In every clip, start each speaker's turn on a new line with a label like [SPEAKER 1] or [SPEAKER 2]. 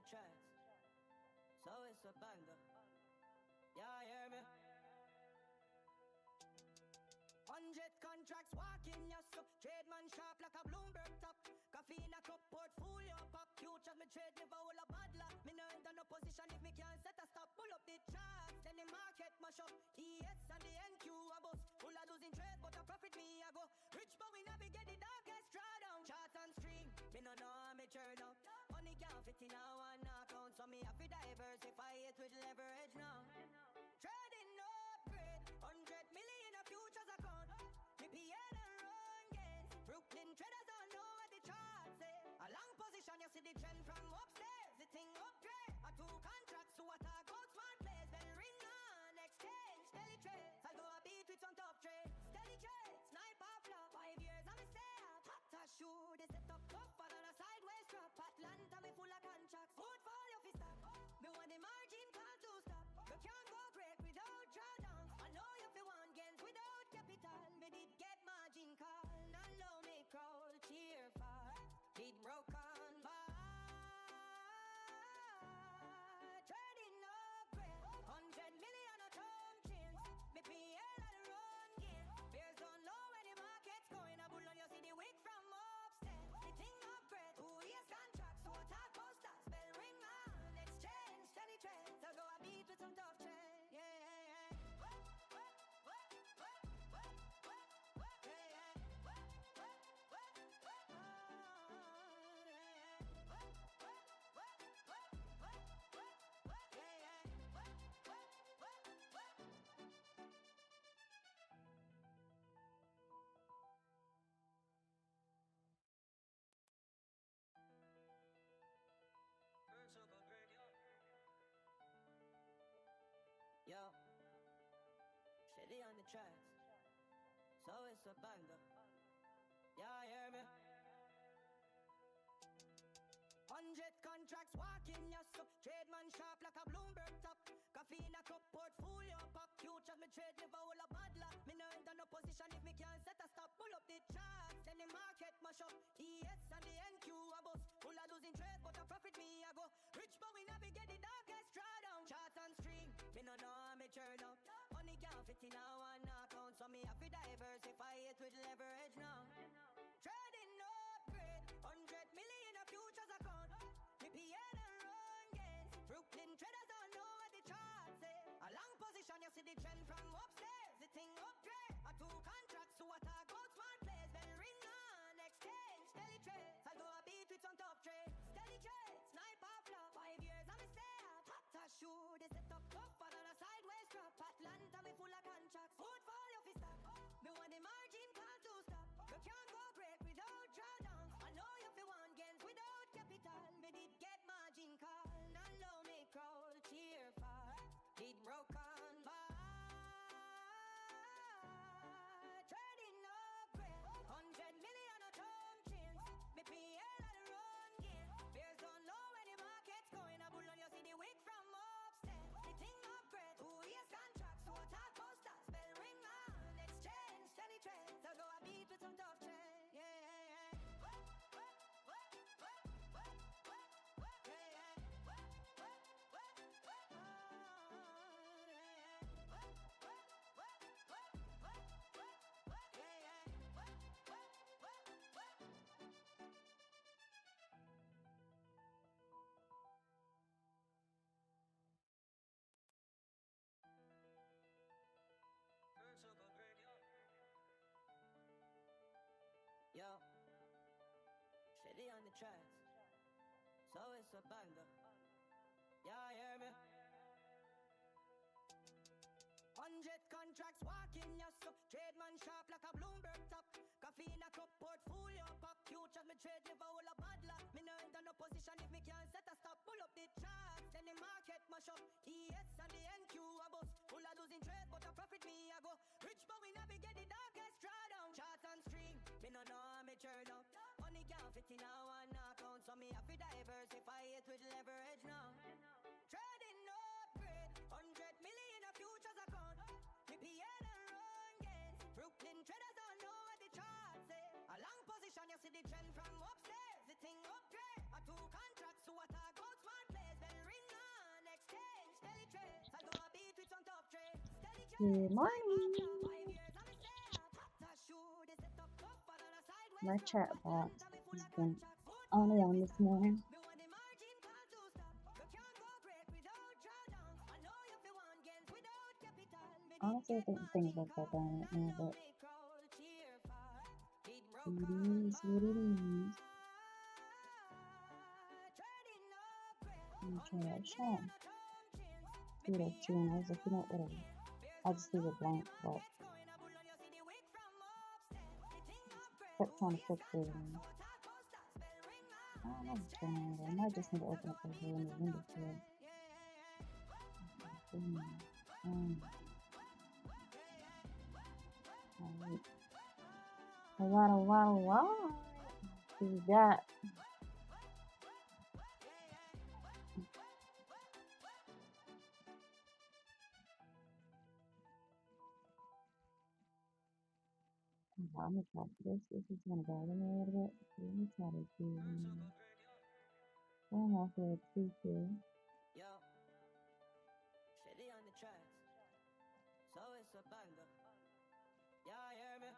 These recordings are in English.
[SPEAKER 1] charts, so it's a banger. Yeah, hear me? 100 contracts walking, yes, so trade man sharp like a Bloomberg top. Coffee in a cup, portfolio pop. Futures me trade, never hold a bad luck. Me no enter no position if me can't set a stop. Pull up the charts, then the market mash up. ES and the NQ a bus. Full of losing trade, but a profit me I go. Rich but we navigate the darkest drawdown. Charts and stream, me no know how me turn up. Money can't fit in a one account, so me have to diversify it with leverage now. Trading upgrade, 100 million a futures account. PTR and run gains. Brooklyn traders don't know what the charts say. A long position, you see the trend from upstairs. The thing upgrade. A 2 contracts to a talk out smart plays. Then ring on, exchange, StellieTrades. I'll go a beat with some top trade. StellieTrades, sniper flop. 5 years I'm a stay up. Hot shoe, they set up tough and on a sideways drop. Atlanta me full of contracts. Portfolio fi stop. Me want the margin can't to stop. You can't go great without drawdowns. I know you fi want gains without capital. Me did get margin call and low me crawl. Cheer for did broke on bar. Trading upgrade, 100 million a term change. Me PL and run gain. Bears don't know where the market's going. A bull on you see the wick from upstairs. The thing upgrade, 2 years contracts. So a talk posters, bell ring on, exchange, StellieTrades. So go a beat with some tough trade. Yo, Stellie on the tracks, so it's a banger. Yeah, hear me? 100 contracts walking, yes, so trade man sharp like a Bloomberg top. Coffee in a cup, portfolio pop. Futures me trade, never hold a bad luck. Me no enter no position if me can't set a stop. Pull up the charts, then the market mash up. ES and the NQ a bus. Full of losing trade, but a profit me I go. Rich but we navigate the darkest drawdown. Charts and stream, me no know how me turn up. Money can't fit in a one account, so me have to diversify it with leverage now. Trading upgrade, 100 million a futures account. PTR and run gains. Brooklyn traders don't know what the charts say. A long position, you see the trend from upstairs. The thing upgrade. A 2 contracts to a talk out smart plays. Then ring on, exchange, StellieTrades. I'll go a beat with some top trade. StellieTrades, sniper flop. 5 years I'm a stay up. Hot shoe, they set up tough and on a sideways drop. Atlanta me full of contracts. Portfolio fi stop. Me want the margin can't to stop. You can't go great without drawdowns. I know you fi want gains without capital. Me did get margin call and low me crawl. Cheer for did broke on bar. Trading upgrade, 100 million a term change. Me PL and run gain. Bears don't know where the market's going. A bull on you see the wick from upstairs. The thing upgrade, 2 years contracts. So a talk posters, bell ring on, exchange, StellieTrades. So go a beat with some tough trade. Yo, Stellie on the tracks, so it's a banger. Yeah, hear me? 100 contracts walking, yes, so trade man sharp like a Bloomberg top. Coffee in a cup, portfolio pop. Futures me trade, never hold a bad luck. Me no enter no position if me can't set a stop. Pull up the charts, then the market mash up. ES and the NQ a bus. Full of losing trade, but a profit me I go. Rich but we navigate the darkest drawdown. Charts and stream, me no know how me turn up. Money can't fit in a one account, so me have to diversify it with leverage now. Trading upgrade, 100 million a futures account. PTR and run gains. Brooklyn traders don't know what the charts say. A long position, you see the trend from upstairs. The thing upgrade, a 2 contracts to a talk out smart play.
[SPEAKER 2] Good morning. My chat box has been on one this morning. Honestly, I didn't think about that down right now, but it is what it is. I'm gonna try that Sean. See what else June is. If you don't, whatever. I just leave it blank, but kept trying to fix it. And I don't know what's going on with it. I might just need to open up the hole in the window for it. Alright. Who we got? I'm gonna try this. This is gonna bother me a little bit. So let me try to do one off of a 2 here.
[SPEAKER 1] Yo, Stellie on the tracks. So it's a banger. Yeah, hear me?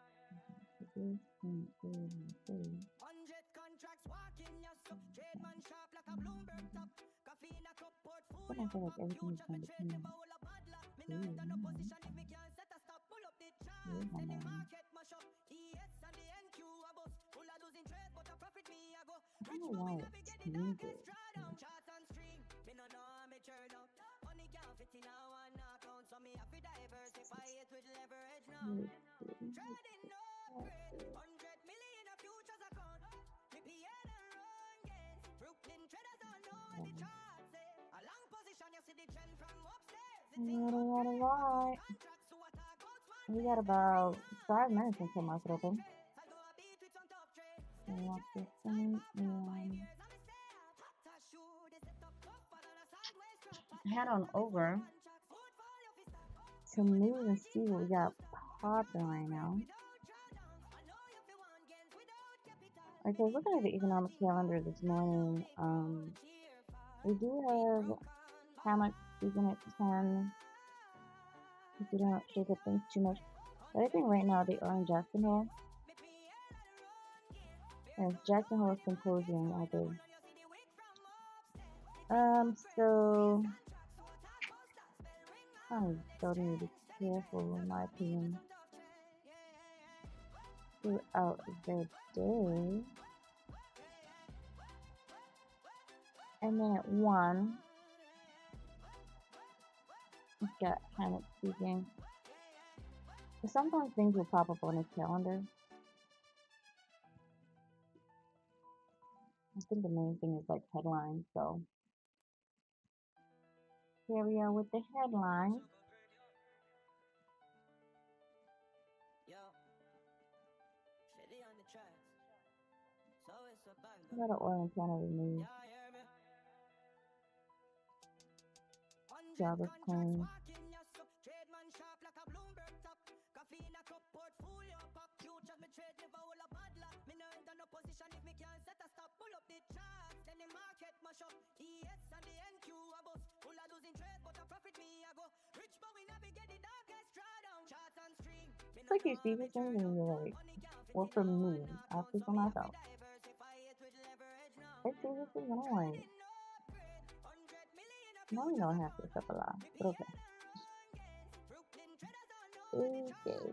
[SPEAKER 2] So this and
[SPEAKER 1] 100 contracts walking, yes, so trade man sharp like a Bloomberg top. Coffee in a cup, portfolio.
[SPEAKER 2] I feel like everything's
[SPEAKER 1] Future
[SPEAKER 2] going
[SPEAKER 1] me
[SPEAKER 2] to
[SPEAKER 1] trade
[SPEAKER 2] depend.
[SPEAKER 1] never will a bad luck. Me no enter no position if me can't set a stop. Pull up the charts, then the market mash up. ES and the NQ a bust. Full of losing trade, but a profit me a go.
[SPEAKER 2] I don't know why it's muted.
[SPEAKER 1] Drawdown charts and stream. Me no know how me churn up. Money can't fit in a one account, so me have to diversify it with leverage now. Trading no upgrade. 100 million a futures account. Me PL and run gains. Brooklyn traders don't know what the charts say. A long position, you see the trend from upstairs.
[SPEAKER 2] Alright. We got about 5 minutes until market open. Lock this in and head on over to move and see what we got popping right now. Okay, looking at the economic calendar this morning, we do have Hammock speaking at 10. If you don't shake up things too much. But I think right now they are in Jackson Hole. As Jackson Hole Symposium, I think. So I still need to be careful in my opinion throughout the day. And then at 1, we've got Hammock speaking. But sometimes things will pop up on his calendar. I think the main thing is like headlines, so here we are with the headlines. A lot of oil in Canada news. Jobless claims. It's like you see this thing and you're like, well, for me, I'll speak for myself. I see this thing and I'm like, now we know half this stuff a lot, but okay. Okay.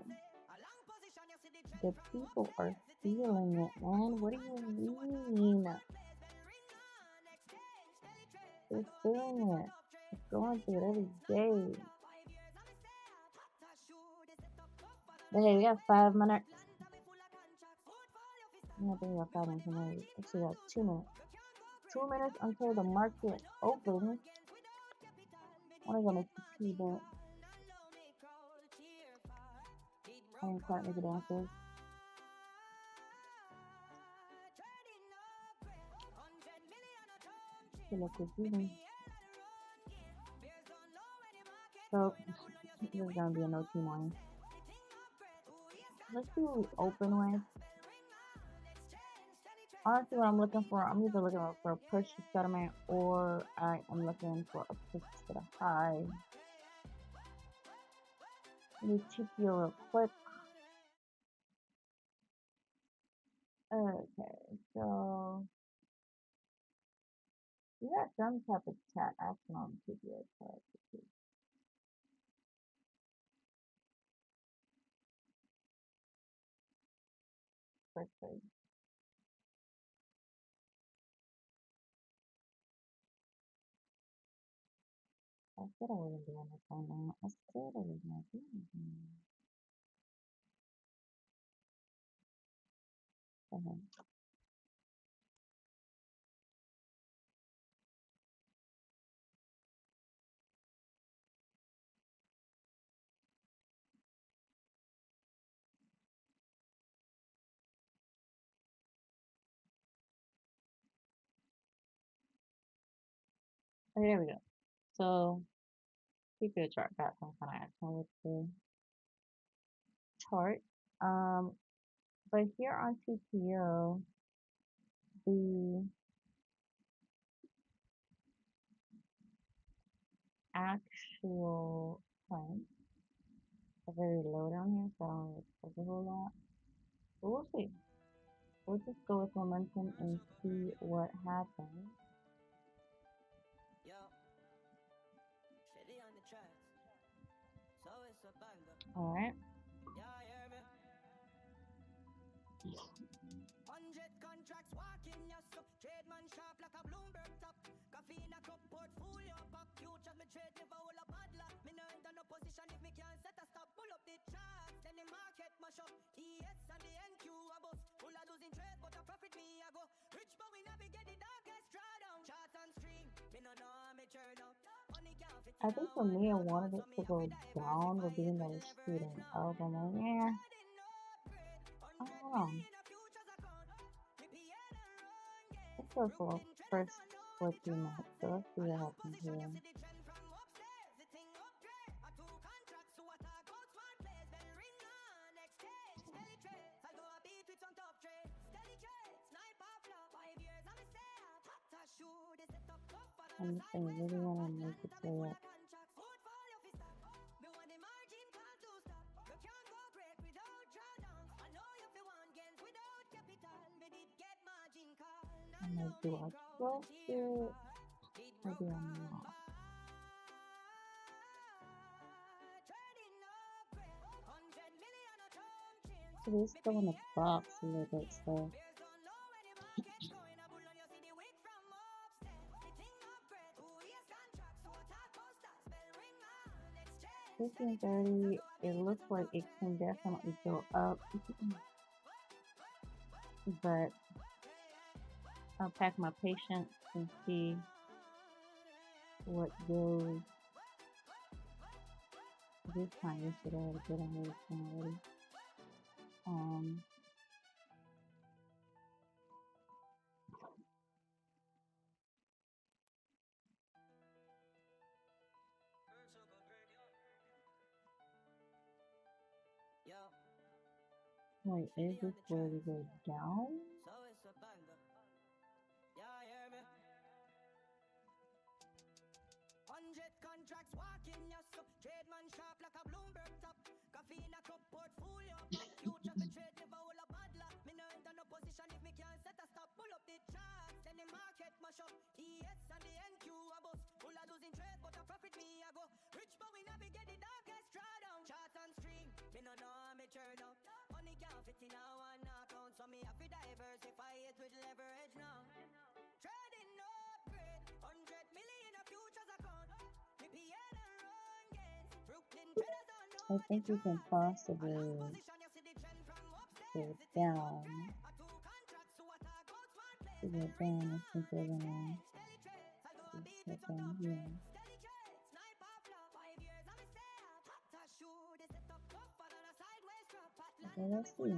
[SPEAKER 2] The people are feeling it, man. What do you mean? They're feeling it. It's going through it every day. But hey, we got 5 minutes. I think we got 5 minutes. Actually, we got 2 minutes. 2 minutes until the market opens. I want to go make some tea, but I didn't quite make it downstairs. Liquid breathing. So this is gonna be a no tea morning. Let's see what we open with. Honestly, what I'm looking for, I'm either looking for a push to settlement or I am looking for a push to the high. Let me check you real quick. Okay, so we got some type of chat action on PTR Tracker. Perfect. I said I wasn't doing this right now. I said I was not doing this right now. Okay. Okay, there we go. So PTR chart got some kind of action with the chart. But here on TPO, the actual price are very low down here, so I don't expect a whole lot. But we'll see. We'll just go with momentum and see what happens. Alright.
[SPEAKER 1] 100 contracts walking your so trade man sharp like a Bloomberg top. Coffee in a cup, portfolio pop. Futures me trade never hold a bad luck. Me no enter no position if me can't set a stop. Pull up the charts, then the market mash up. ES and the NQ a bust. Full of losing trade, but a profit me I go. Rich but we navigate the darkest drawdown. Charts and stream, me no know how me turn up. Money can't fit
[SPEAKER 2] I think for me, I wanted it to go down, but being that it's shooting up, I'm like, yeah. I don't know. Let's go for first 14 minutes. So let's see what happens here. I'm just gonna really want to make it play up. I'm like, do I trust it? Or do I not? So they're still in the box a little bit, so 1530, it looks like it can definitely go up, but I'll pack my patience and see what goes. This time yesterday I had a good on already. Wait, is this where we go down?
[SPEAKER 1] Contracts walking your so trade man sharp like a Bloomberg top. Coffee in a cup, portfolio pop. Futures me trade never hold a bad luck. Me no enter no position if me can't set a stop. Pull up the charts, then the market mash up. ES and the NQ a bust. Full of losing trade, but a profit me I go. Rich but we navigate the darkest drawdown. Charts and stream, me no know how me turn up. Money can't fit in a one account, so me have to diversify it with leverage now. Trading upgrade, 100 million a futures account.
[SPEAKER 2] I think we can possibly go down. To go down, I think we're gonna go down here. Okay, let's see.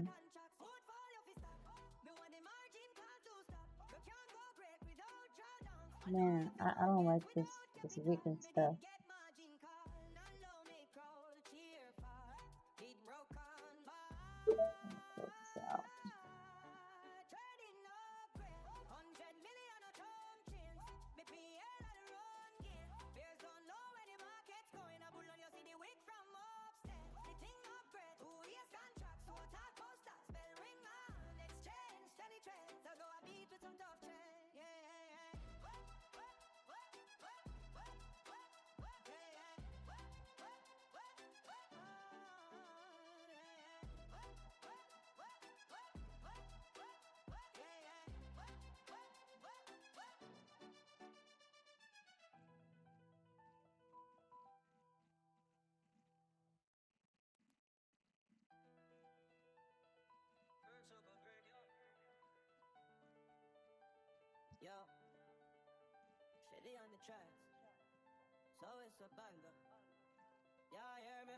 [SPEAKER 2] Man, I don't like this weekend stuff. Close this out.
[SPEAKER 1] charts. So it's a banger. Yeah, hear me?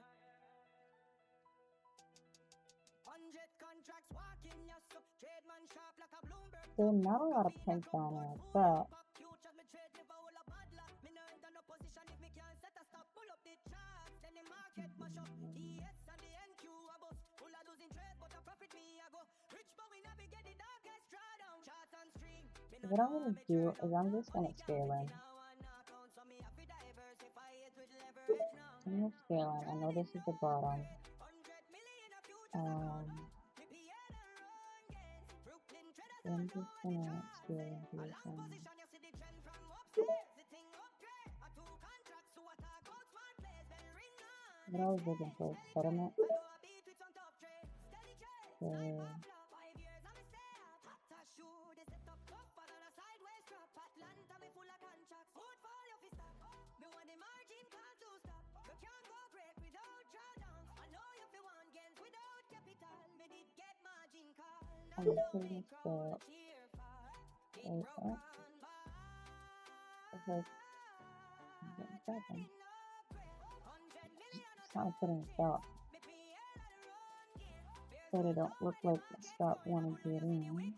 [SPEAKER 1] 100 contracts walking your so trade man sharp like a Bloomberg.
[SPEAKER 2] So not a lot of prints on it, but
[SPEAKER 1] Future me trade never will a bad luck. Me no enter no position if me can't set a stop. Pull up the charts, then the market mash up. ES and the NQ a bust. Full of losing trade, but a profit me I go. Rich but we navigate the darkest drawdown. Charts and stream.
[SPEAKER 2] what I'm gonna do is I'm just gonna scale in. I'm gonna scale in. I know this is the bottom. So I'm just gonna scale into this one. What I was looking for settlement. So I'm gonna put this stop right up. Because it's not putting a stop. So they don't look like the stop wanting to get in.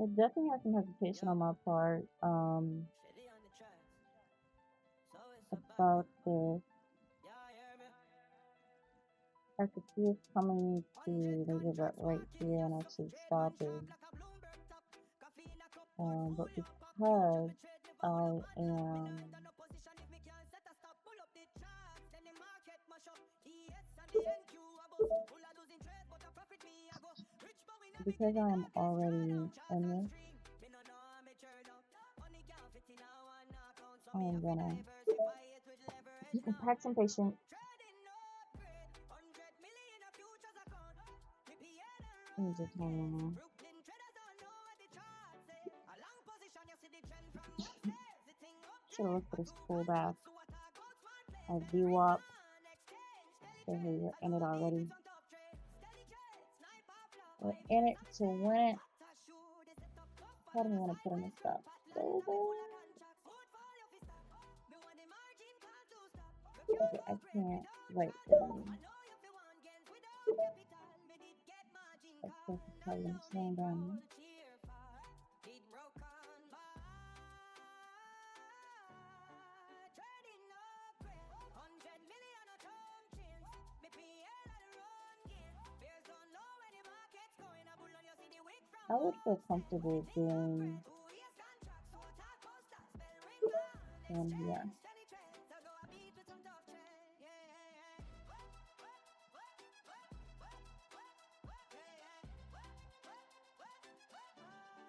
[SPEAKER 2] I definitely have some hesitation on my part about this. I could see it coming to maybe about right here and actually stopping. But because I am already in this, I'm gonna pack some patience. Just hang on. Should have looked for this pullback. I view up. So here you're in it already. We're in it to win it. How do you want to put in this stuff? Okay, I can't write them. That's supposed to tell you slowing down. I would feel comfortable doing here.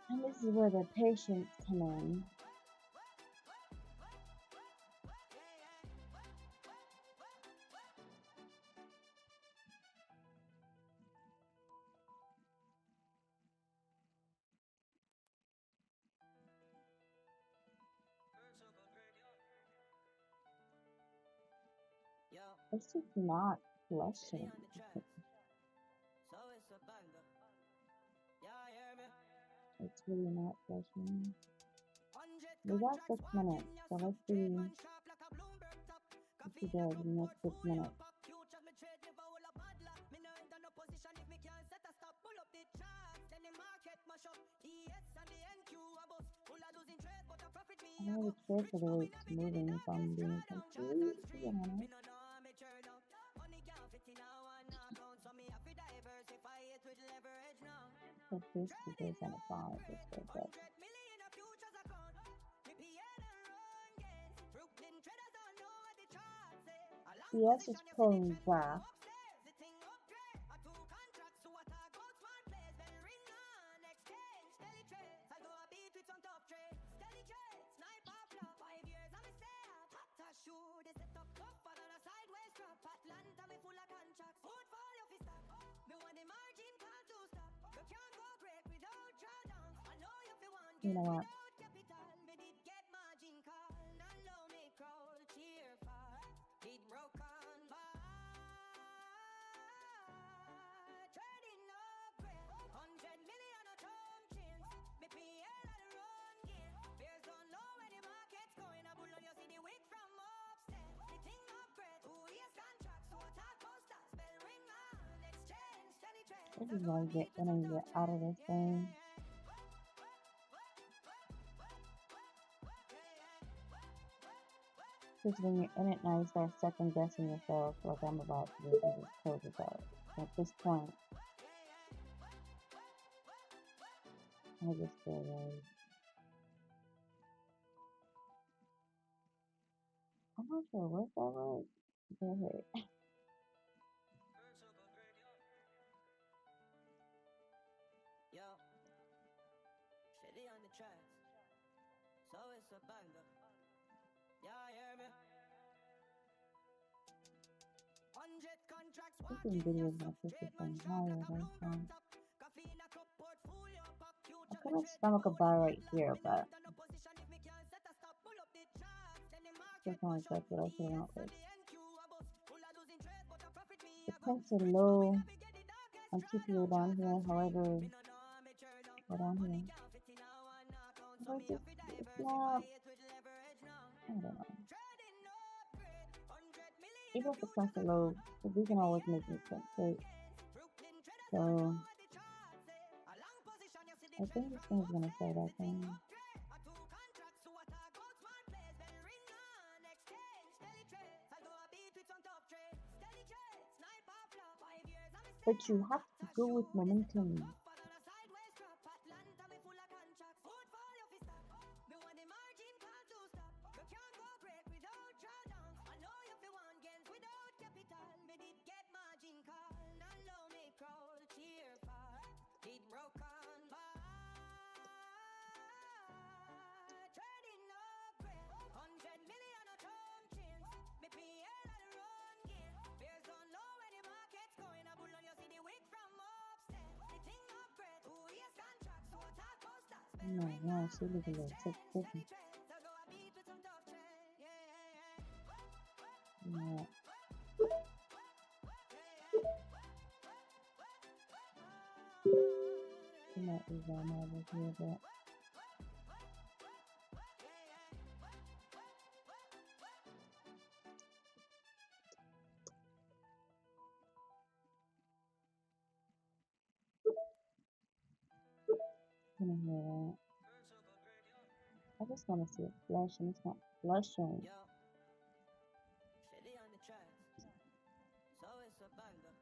[SPEAKER 2] And this is where the patience come in. It's just not flushing. It's really not flushing. We got 6 minutes, so let's see if he does in the next 6 minutes. I know it's good for the way it's moving if I'm being completely honest. But this is gonna fall if it's so good. CS is pulling back. You know what? This is why you get when I get out of this thing. Because when you're in it now, you start second guessing yourself, like I'm about to do, and just close it out. At this point, I just feel like I'm not sure what that was. Go ahead.
[SPEAKER 1] Yo, Stellie on the tracks, so it's a banger. Yeah, hear me? 100 contracts
[SPEAKER 2] This
[SPEAKER 1] walking
[SPEAKER 2] video
[SPEAKER 1] your
[SPEAKER 2] is gonna
[SPEAKER 1] sub,
[SPEAKER 2] push this
[SPEAKER 1] trade man
[SPEAKER 2] thing
[SPEAKER 1] sharp
[SPEAKER 2] higher
[SPEAKER 1] like a
[SPEAKER 2] than
[SPEAKER 1] Bloomberg top. Coffee in a cup, portfolio pop,
[SPEAKER 2] I
[SPEAKER 1] future me
[SPEAKER 2] couldn't
[SPEAKER 1] trade
[SPEAKER 2] stomach a
[SPEAKER 1] never
[SPEAKER 2] buy
[SPEAKER 1] will a
[SPEAKER 2] right
[SPEAKER 1] bad
[SPEAKER 2] here,
[SPEAKER 1] luck. Me no
[SPEAKER 2] but
[SPEAKER 1] enter no position if me can't set a stop. Pull up the charts, then the
[SPEAKER 2] this
[SPEAKER 1] market
[SPEAKER 2] one
[SPEAKER 1] mash
[SPEAKER 2] is
[SPEAKER 1] up.
[SPEAKER 2] that's what I should
[SPEAKER 1] TS
[SPEAKER 2] want
[SPEAKER 1] and
[SPEAKER 2] this.
[SPEAKER 1] the NQ a bust. Full of losing trades, but a profit me
[SPEAKER 2] The
[SPEAKER 1] a go.
[SPEAKER 2] price is
[SPEAKER 1] Rich but we
[SPEAKER 2] low
[SPEAKER 1] navigate the darkest
[SPEAKER 2] on TPO
[SPEAKER 1] drawdown.
[SPEAKER 2] down
[SPEAKER 1] Charts
[SPEAKER 2] here,
[SPEAKER 1] and stream,
[SPEAKER 2] however,
[SPEAKER 1] me no know how me churn up.
[SPEAKER 2] go down
[SPEAKER 1] Money
[SPEAKER 2] here.
[SPEAKER 1] can't fit in a one account, so
[SPEAKER 2] But
[SPEAKER 1] me have to
[SPEAKER 2] it's
[SPEAKER 1] diversify
[SPEAKER 2] not,
[SPEAKER 1] it with leverage now.
[SPEAKER 2] I don't know.
[SPEAKER 1] Trading upgrade, 100 million
[SPEAKER 2] Even
[SPEAKER 1] a
[SPEAKER 2] if the price
[SPEAKER 1] futures
[SPEAKER 2] is low,
[SPEAKER 1] account.
[SPEAKER 2] because we can always make mistakes, right?
[SPEAKER 1] Brooklyn traders all know
[SPEAKER 2] So
[SPEAKER 1] what the charts say. A long position, you see the
[SPEAKER 2] I
[SPEAKER 1] trend
[SPEAKER 2] think this
[SPEAKER 1] from
[SPEAKER 2] thing's gonna stay
[SPEAKER 1] upstairs.
[SPEAKER 2] that
[SPEAKER 1] The thing
[SPEAKER 2] thing.
[SPEAKER 1] upgrade, a two contracts to what I go smart plays. Bell ring on, exchange, StellieTrades. I go a beat with some tough trades. StellieTrades, sniper flop, 5 years I'm a
[SPEAKER 2] But
[SPEAKER 1] stay
[SPEAKER 2] you
[SPEAKER 1] up.
[SPEAKER 2] have to
[SPEAKER 1] To
[SPEAKER 2] go with
[SPEAKER 1] shoot, this is tough,
[SPEAKER 2] momentum.
[SPEAKER 1] tougher than a sideways drop. Atlanta, me full of contracts. Portfolio fi stop. Me want the margin call to stop. You can't go great without drawdowns. I know you fi want gains without capital. Me did get margin call, not low me crowd cheer for. Did broke on bar. Trading upgrade, 100 million a term change. Me PL and run gear. Bears don't know where the market's going. A bull on you see the wick from upstairs. The thing upgrade, 2 years contracts to attack posters. Bell
[SPEAKER 2] No,
[SPEAKER 1] ring
[SPEAKER 2] no,
[SPEAKER 1] on,
[SPEAKER 2] she looking like
[SPEAKER 1] exchange,
[SPEAKER 2] 650.
[SPEAKER 1] StellieTrades. I go a beat with some tough trade.
[SPEAKER 2] You know what? You might be going over here, but you know hear that. I just want to see it flush, and it's not flushing.
[SPEAKER 1] Yo, Stellie on the tracks, so it's a banger.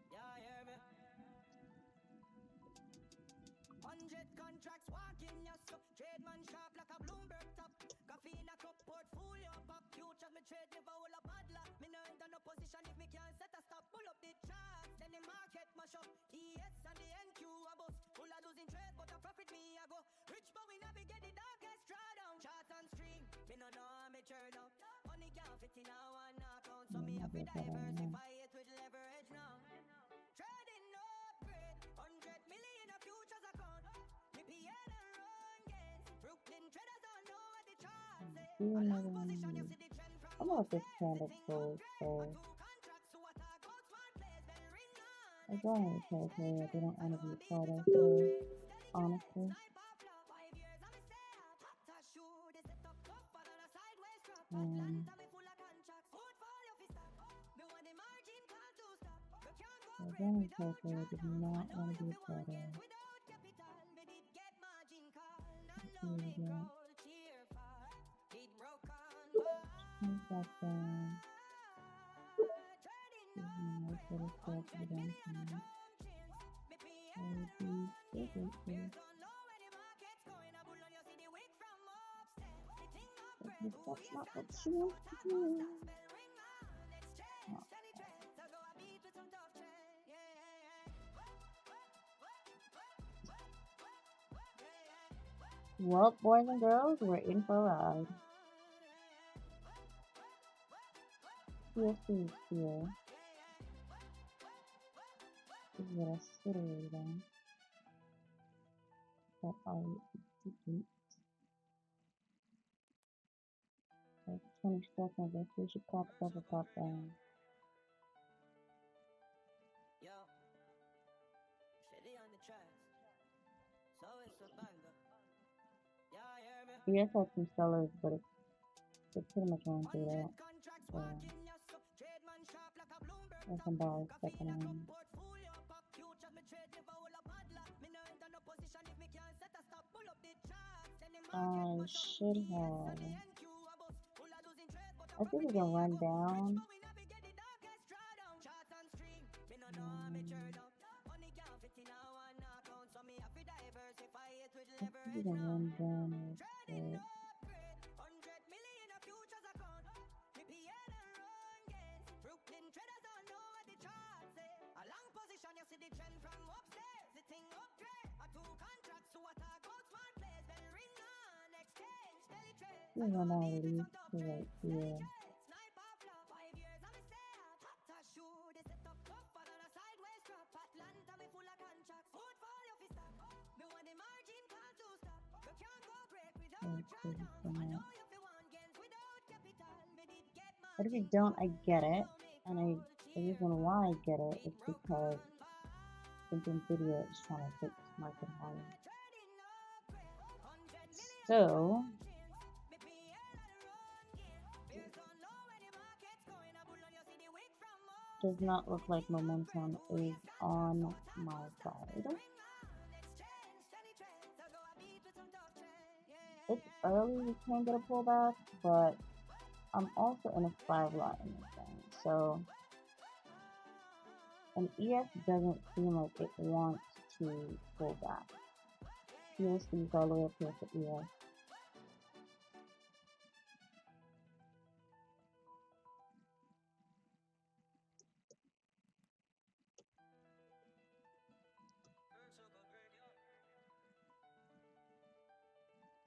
[SPEAKER 1] Yeah, hear me? 100 contracts walking your sub, trade man sharp like a Bloomberg top. Coffee in a cup, portfolio pop. Futures me trade never will a bad luck. Me no enter no position if me can't set a stop. Pull up the charts, then the market mash up. TS and the NQ a bust. Full of losing trades, but a profit me a go. Rich but we navigate the darkest drawdown. Charts and stream, me no know how me turn up. Money can't fit in a one account, so me have to diversify it with leverage now. Trading upgrade, 100 million a futures account. Me PL and run gains. Brooklyn traders all know what the charts say. A long position, you see the trend from
[SPEAKER 2] I know what this
[SPEAKER 1] upstairs. The
[SPEAKER 2] candle
[SPEAKER 1] thing
[SPEAKER 2] goes,
[SPEAKER 1] upgrade, a
[SPEAKER 2] so
[SPEAKER 1] two contracts to what I go smart plays. Bell ring on,
[SPEAKER 2] I go in the
[SPEAKER 1] exchange,
[SPEAKER 2] territory. I
[SPEAKER 1] StellieTrades.
[SPEAKER 2] didn't
[SPEAKER 1] I
[SPEAKER 2] want
[SPEAKER 1] go
[SPEAKER 2] to
[SPEAKER 1] a
[SPEAKER 2] be
[SPEAKER 1] beat
[SPEAKER 2] part
[SPEAKER 1] with
[SPEAKER 2] of
[SPEAKER 1] some tough
[SPEAKER 2] today,
[SPEAKER 1] trades. StellieTrades,
[SPEAKER 2] honestly.
[SPEAKER 1] sniper flop, 5 years I'm a stay up. To shoot, this is tougher than a sideways drop.
[SPEAKER 2] Um,
[SPEAKER 1] Atlanta, me full of contracts. Portfolio fi stop. Me want the margin call to stop. You can't go
[SPEAKER 2] I
[SPEAKER 1] great
[SPEAKER 2] go in the
[SPEAKER 1] without
[SPEAKER 2] territory I did
[SPEAKER 1] drawdowns. I
[SPEAKER 2] not
[SPEAKER 1] know
[SPEAKER 2] want to
[SPEAKER 1] you
[SPEAKER 2] be
[SPEAKER 1] fi
[SPEAKER 2] part
[SPEAKER 1] want gains
[SPEAKER 2] of.
[SPEAKER 1] without capital. Me did get margin call, not
[SPEAKER 2] Let's see
[SPEAKER 1] low
[SPEAKER 2] what
[SPEAKER 1] me
[SPEAKER 2] we got.
[SPEAKER 1] crowd cheer for. Did broke on bar.
[SPEAKER 2] Here's that thing.
[SPEAKER 1] Trading
[SPEAKER 2] This is my nice
[SPEAKER 1] upgrade,
[SPEAKER 2] little stuff to
[SPEAKER 1] 100
[SPEAKER 2] be done
[SPEAKER 1] million a
[SPEAKER 2] tonight.
[SPEAKER 1] term change. Me PL
[SPEAKER 2] I would
[SPEAKER 1] and
[SPEAKER 2] be
[SPEAKER 1] run
[SPEAKER 2] so
[SPEAKER 1] gear.
[SPEAKER 2] grateful.
[SPEAKER 1] Bears don't know where the market's going. A bull on you see the wick from upstairs. The thing
[SPEAKER 2] But
[SPEAKER 1] upgrade, 2
[SPEAKER 2] that's
[SPEAKER 1] years
[SPEAKER 2] not what
[SPEAKER 1] contracts
[SPEAKER 2] you
[SPEAKER 1] to
[SPEAKER 2] want to
[SPEAKER 1] attack
[SPEAKER 2] do.
[SPEAKER 1] posters. Bell ring on, exchange,
[SPEAKER 2] Oh.
[SPEAKER 1] StellieTrades. I go a beat with some tough trade.
[SPEAKER 2] Well, boys and girls, we're in for a ride. CSC is here. This is what I should have done. But I Like 20 seconds, I see she pops up or pop down.
[SPEAKER 1] Yo, Stellie on the tracks. So it's a banger. Yeah, hear me?
[SPEAKER 2] Yes, had some sellers, but it pretty much ran through that.
[SPEAKER 1] Contracts
[SPEAKER 2] So,
[SPEAKER 1] walking your so trade man sharp like a Bloomberg
[SPEAKER 2] there's
[SPEAKER 1] top.
[SPEAKER 2] some bars
[SPEAKER 1] Coffee
[SPEAKER 2] stepping
[SPEAKER 1] in a cup,
[SPEAKER 2] in.
[SPEAKER 1] portfolio pop. Future me trade never hold a padlock. Me no enter no position if me can't set a stop. Pull up the charts, then the market
[SPEAKER 2] I
[SPEAKER 1] mash up.
[SPEAKER 2] should
[SPEAKER 1] ES and the
[SPEAKER 2] have.
[SPEAKER 1] NQ a bus. Full of losing trade, but a
[SPEAKER 2] I think
[SPEAKER 1] profit
[SPEAKER 2] we
[SPEAKER 1] me
[SPEAKER 2] can
[SPEAKER 1] a
[SPEAKER 2] run
[SPEAKER 1] go. Rich
[SPEAKER 2] down.
[SPEAKER 1] but we navigate the darkest drawdown. Charts and stream, me no know how me churn up. Money can't fit in a one account, so me have to diversify it with
[SPEAKER 2] I think we
[SPEAKER 1] leverage
[SPEAKER 2] can
[SPEAKER 1] now.
[SPEAKER 2] run down real
[SPEAKER 1] Trading
[SPEAKER 2] quick.
[SPEAKER 1] upgrade, 100 million a futures account. Me PL and run gains. Brooklyn traders don't know what the charts say. A long position, you see the trend from upstairs. The thing upgrade. A two contracts to a tag out smart place. Then ring on exchange. StellieTrades.
[SPEAKER 2] We
[SPEAKER 1] I
[SPEAKER 2] can
[SPEAKER 1] go
[SPEAKER 2] run
[SPEAKER 1] a
[SPEAKER 2] down
[SPEAKER 1] beat
[SPEAKER 2] at
[SPEAKER 1] with
[SPEAKER 2] least
[SPEAKER 1] some tough
[SPEAKER 2] to
[SPEAKER 1] trade.
[SPEAKER 2] right here.
[SPEAKER 1] StellieTrades. Sniper flop. 5 years and me stay up. Hot as shoe. They set up tougher than a sideways drop. Atlanta me full of contracts. Portfolio fi stop. Me want the margin call to stop. You can't go break without drawdown. I know you fi want gains without capital. Me did get
[SPEAKER 2] But if you
[SPEAKER 1] margin
[SPEAKER 2] don't,
[SPEAKER 1] call.
[SPEAKER 2] I get
[SPEAKER 1] I
[SPEAKER 2] it.
[SPEAKER 1] know make
[SPEAKER 2] And
[SPEAKER 1] roll.
[SPEAKER 2] the
[SPEAKER 1] Cheer
[SPEAKER 2] reason
[SPEAKER 1] for.
[SPEAKER 2] why I get it is
[SPEAKER 1] Beat broke
[SPEAKER 2] because
[SPEAKER 1] on bar.
[SPEAKER 2] I think Nvidia is trying to hit this market higher.
[SPEAKER 1] Trading upgrade. 100 million a
[SPEAKER 2] So,
[SPEAKER 1] chance. Me PL and run gains. Bears don't know where the market's going. A bull on you see the wick from
[SPEAKER 2] does
[SPEAKER 1] upstairs.
[SPEAKER 2] not look like
[SPEAKER 1] Trading upgrade.
[SPEAKER 2] momentum
[SPEAKER 1] 2
[SPEAKER 2] is
[SPEAKER 1] years contracts
[SPEAKER 2] on
[SPEAKER 1] to a tag
[SPEAKER 2] my
[SPEAKER 1] out smart
[SPEAKER 2] side.
[SPEAKER 1] place. Ring on exchange. StellieTrades. I go a beat with some tough trade. Yeah.
[SPEAKER 2] It's early, we can get a pullback, but I'm also in a 5 lot in this thing. So, and ES doesn't seem like it wants to pull back. USD is all the way up here for ES.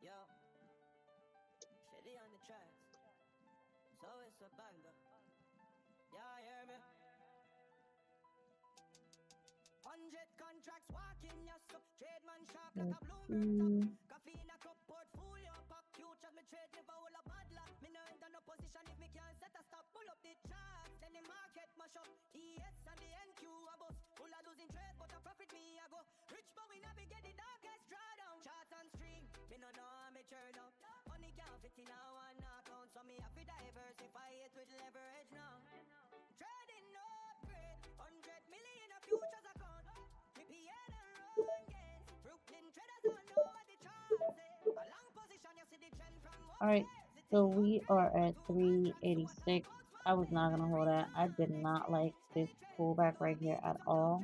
[SPEAKER 1] Yo, Stellie on the tracks. So it's a banger. Yeah, hear me? 100 contracts walking your so trade man sharp like a
[SPEAKER 2] Let's
[SPEAKER 1] Bloomberg top.
[SPEAKER 2] see.
[SPEAKER 1] Coffee in a cup, portfolio pop. Futures me trade never hold a bad luck. Me no enter no position if me can't set a stop. Pull up the charts, then the market mash up. ES and the NQ a bus. Full of losing trade, but a profit me a go. Rich but we navigate the darkest drawdown. Charts and stream, me no know how me churn up. Money can't fit in a one account, so me have to diversify it with leverage now. Trading upgrade, 100 million a futures account. Me PL and run gains. Brooklyn traders don't know what the charts say. A long position, you see the trend from
[SPEAKER 2] Alright,
[SPEAKER 1] upstairs.
[SPEAKER 2] so we are at 386. I was not gonna hold that. I did not like this pullback right here at all.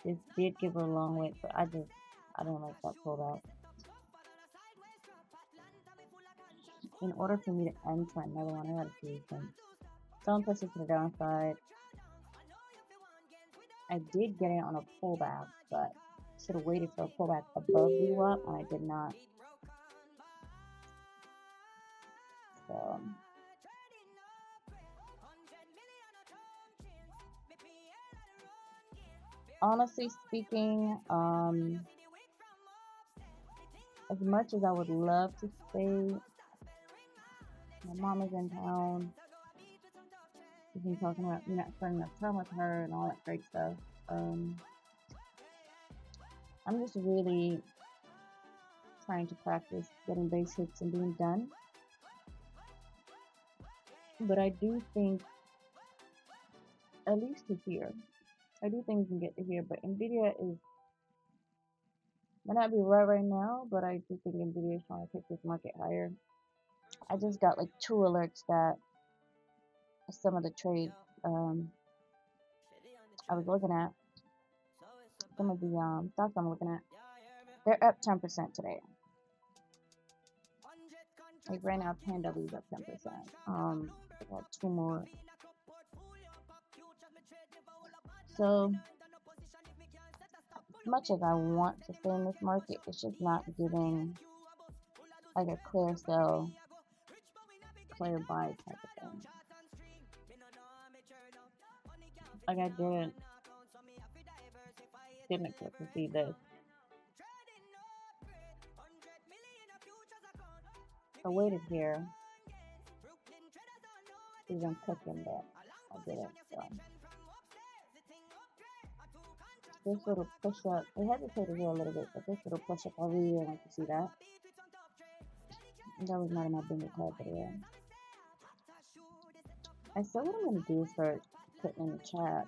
[SPEAKER 2] This did give a long way, but I don't like that pullback. In order for me to enter another one, I gotta see some pushes to the downside. I did get it on a pullback, but should have waited for a pullback above VWAP, and I did not. So, honestly speaking, as much as I would love to stay, my mom is in town. We've been talking about me not spending enough time with her and all that great stuff. I'm just really trying to practice getting base hits and being done. But I do think, at least to here, I do think we can get to here. But Nvidia might not be right now, but I do think Nvidia is trying to take this market higher. I just got like 2 alerts that some of the trades I was looking at, some of the stocks I'm looking at, they're up 10% today. Like right now, Panda is up 10%. I got 2 more. So, as much as I want to stay in this market, it's just not giving like a clear sell, clear buy type of thing. Like I didn't expect to see this. I waited here. Even cooking, but I didn't. So this little push up, I hesitated here a little bit, but this little push up, I really didn't like to see that. That was not in my bingo card for the year. I said what I'm gonna do is start putting in the chat.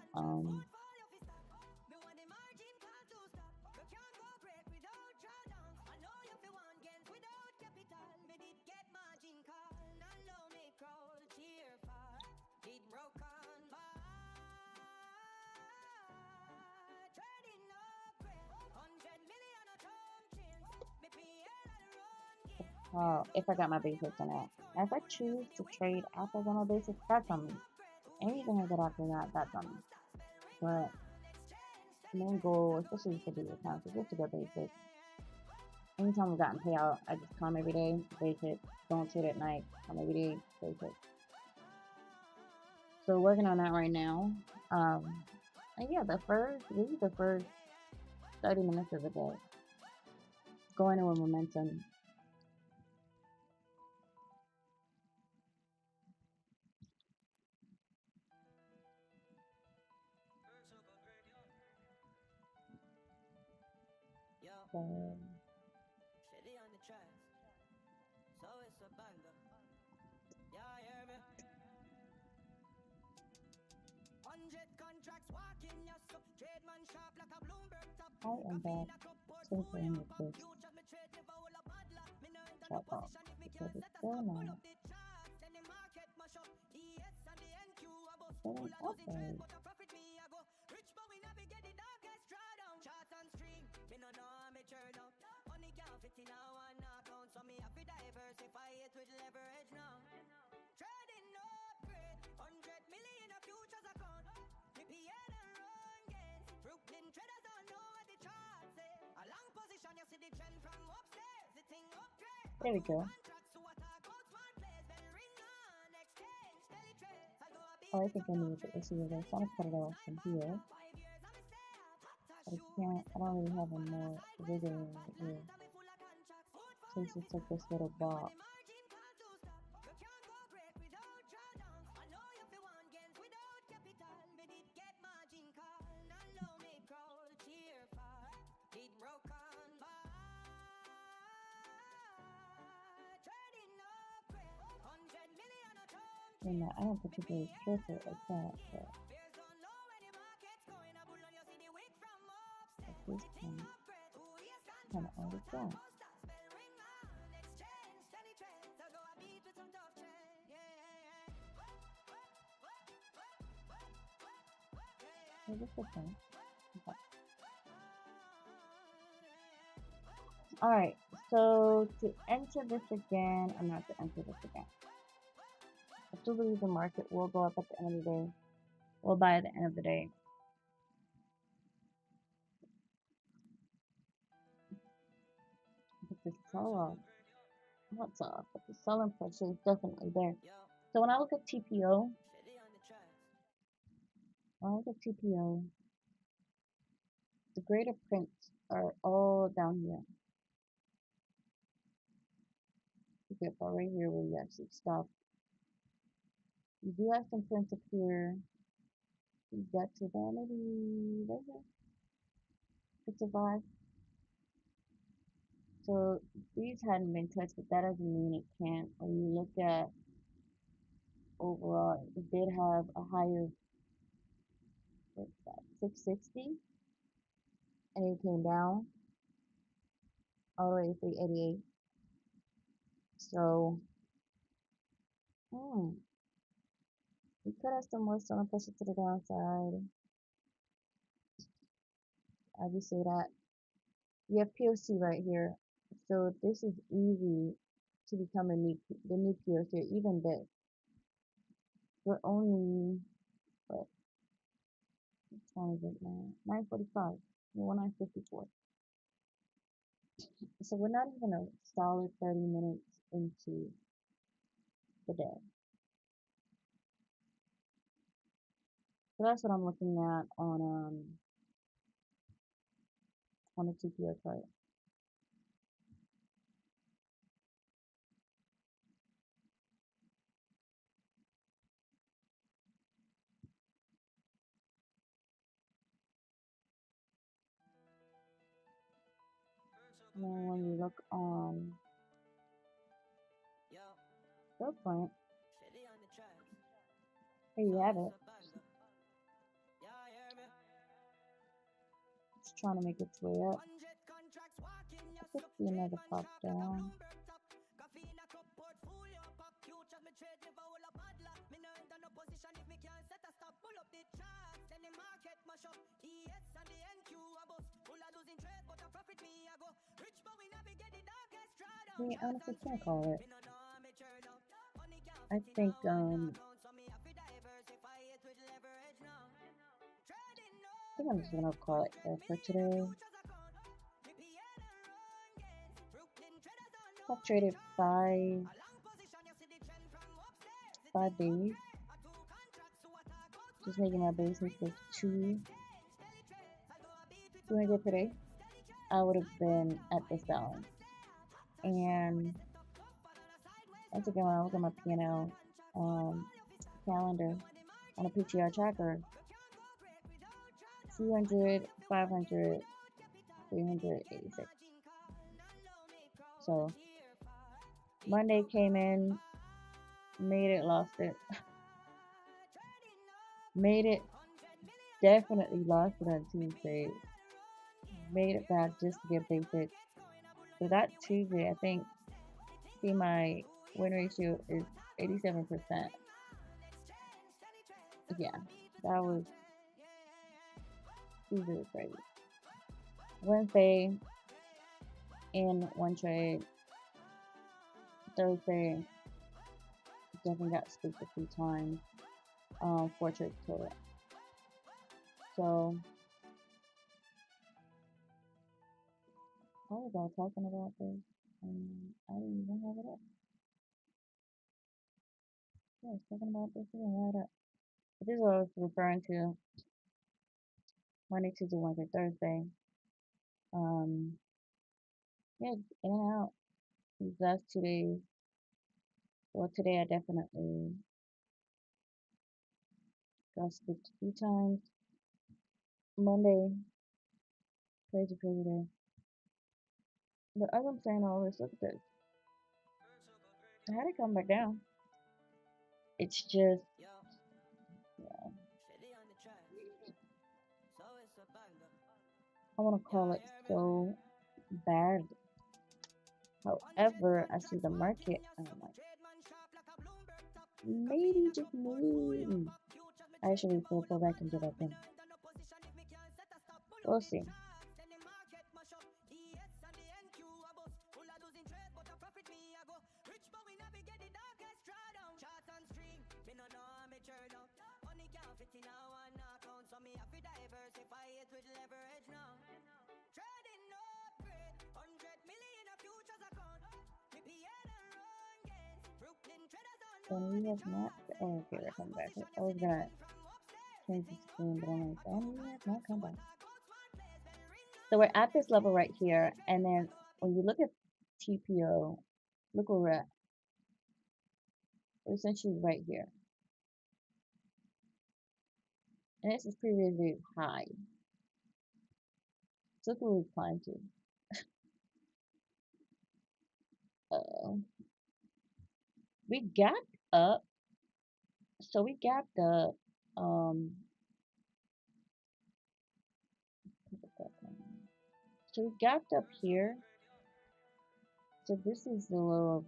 [SPEAKER 2] If I got my basics or not. Now, if I choose to trade after I got my basics, that's on me. Anything I get after that, that's on me. But main goal, especially for these accounts, is just to get basics. Anytime I've gotten payout, I just come every day, basic. Don't trade at night, come every day, basic. So working on that right now. And yeah, this is the first 30 minutes of the day. Going in with momentum. So,
[SPEAKER 1] Stellie on the tracks. So it's a banger. Yeah, hear me? 100 contracts walking your so trade man sharp like a Bloomberg top.
[SPEAKER 2] I am back tinkering with this chart box because it's still not getting updated. There we go. Oh, I think I need to issue this. I'm gonna cut it off from here. I don't really have a more rigor right here. So it's just like this little box. And I don't particularly care for it like that, but at this point, kind of understand. So this is fine. Okay. Alright, so to enter this again, I'm not to enter this again. I do believe the market will go up at the end of the day. We'll buy at the end of the day. But the sell-off, not sell-off, but the selling pressure is definitely there. So when I look at TPO, the greater prints are all down here. You get about right here where you actually stop. You do have some prints up here. You got to that maybe right here. It's a vibe. So these hadn't been touched, but that doesn't mean it can't. When you look at overall, it did have a higher, what's that, 660, and it came down all the way to 388. So, we could have some more selling pressure to the downside. I just say that. You have POC right here. So this is easy to become the new POC, even this. We're only, what time is it now? 9:45. Well, 9:54. So we're not even a solid 30 minutes into the day. So that's what I'm looking at on the TPO chart. And then when you look on the front, there you have it. It's trying to make its way up. I could see another pop down. We honestly can't call it. I think I'm just gonna call it there for today. I've traded five days. Just making my business of 200 per day. I would have been at this balance. And once again, when I look at my P&L calendar on a PTR Tracker, 200, 500, 386. So Monday came in, made it, lost it. Made it, definitely lost it on Tuesday. Made it back just to get basic. So that Tuesday, I think, see my win ratio is 87%. Yeah, that was Tuesday was crazy. Wednesday, in one trade. Thursday, definitely got spooked a few times. 4 trades total. So, how was I talking about this? I didn't even have it up. Yeah, I was talking about this right up. But this is what I was referring to. Monday, Tuesday, Wednesday, Thursday. Yeah, in and out. These last 2 days. Well, today I definitely got spooked a few times. Monday, crazy day. But as I'm saying all this, look at this. I had to come back down. It's just, yeah. I want to call it so bad. However, I see the market and I'm like, maybe, just maybe, I actually pull back into that thing. We'll see. And we have not. Oh, okay, we're coming back. I was gonna change the screen, but I'm like, and we have not come back. So we're at this level right here, and then when you look at TPO, look where we're at. We're essentially right here. And this is previously high. So look where we climbed to. We gapped up. So we gapped up. So we gapped up here. So this is the low of.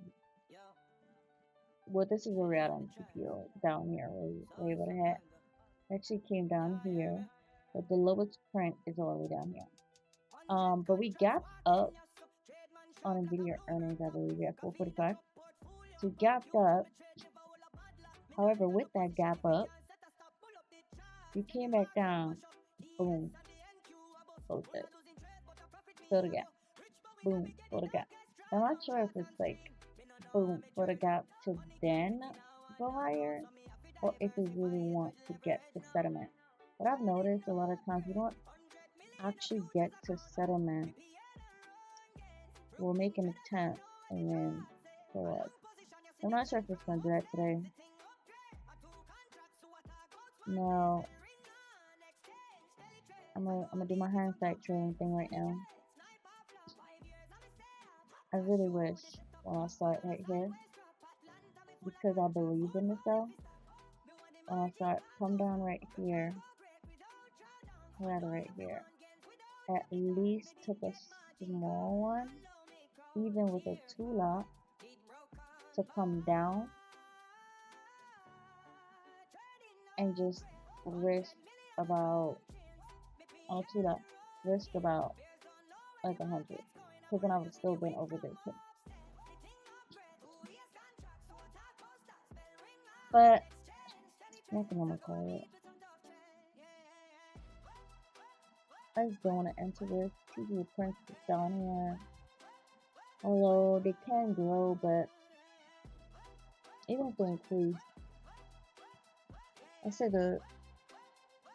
[SPEAKER 2] Well, this is where we're at on TPO. Down here, where we're able to hit. Actually came down here, but the lowest print is all the way down here. But we gapped up on NVIDIA earnings, I believe, at 445. So we gapped up. However, with that gap up, we came back down. Boom. Closed it. Fill the gap. Boom. Fill the gap. I'm not sure if it's like boom, fill the gap to then go higher, or if we really want to get to settlement. But I've noticed a lot of times we don't actually get to settlement. We'll make an attempt and then pull up. I'm not sure if it's going to do that today. No. I'm gonna do my hindsight trading thing right now. I really wish when I start right here, because I believe in the sell, when I start come down right here, right here, at least took a small one, even with a 2 lot, to come down and just risk about, on a 2 lot, risk about like 100, because then I would still been over there too. But nothing I'm gonna call it. I just don't want to enter this. TP Prince is down here. Although they can grow, but even if they increase, I said the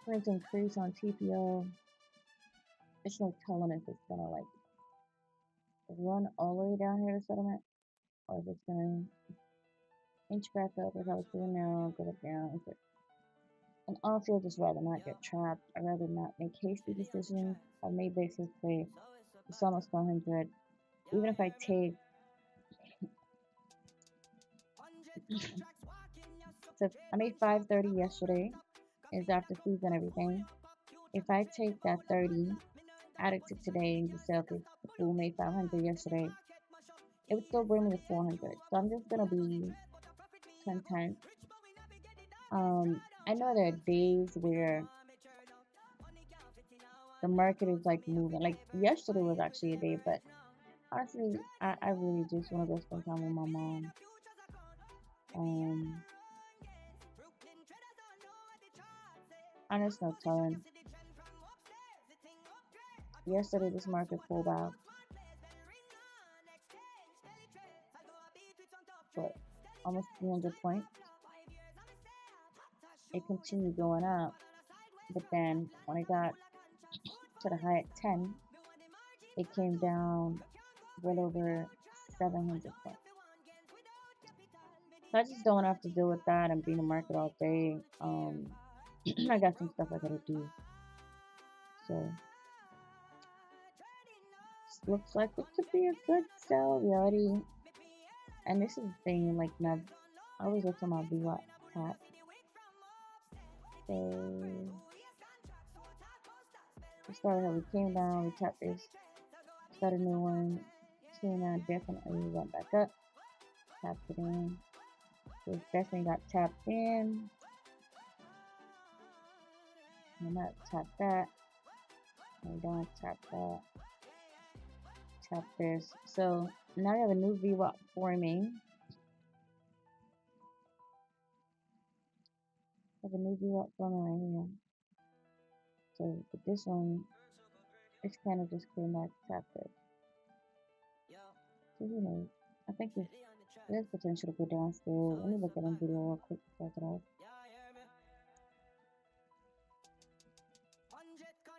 [SPEAKER 2] Prince increase on TPO, it's no telling if it's gonna like run all the way down here to settlement, or if it's gonna inch back up like I was doing now, go back down. And honestly, I'd just rather not get trapped. I'd rather not make hasty decisions. I've made basically it's almost 100. Even if I take so I made 530 yesterday, is after fees and everything. If I take that 30, add it to today, and just say, okay, the fool made 500 yesterday, it would still bring me to 400. So I'm just gonna be content. I know there are days where the market is like moving. Like yesterday was actually a day, but honestly, I really just want to go spend time with my mom. I'm just no telling. Yesterday, this market pulled out, but almost 300 points. It continued going up, but then when I got to the high at 10, it came down well over 700 points. So I just don't want to have to deal with that and be in the market all day. I got some stuff I gotta do. So this looks like it could be a good sell, reality. And this is the thing, like now, I always look at my VWAP tap. So we started how we came down, we tapped this, started a new one. Tina definitely went back up, tapped it in. So it definitely got tapped in. And that tapped that. And down, tap that. Tap this. So now we have a new VWAP forming. Have a new VWAP forming right here. So with this one, it's kind of just came back, tap this. So who knows? I think there's potential to go down still. Let me look at one video real quick to start it off.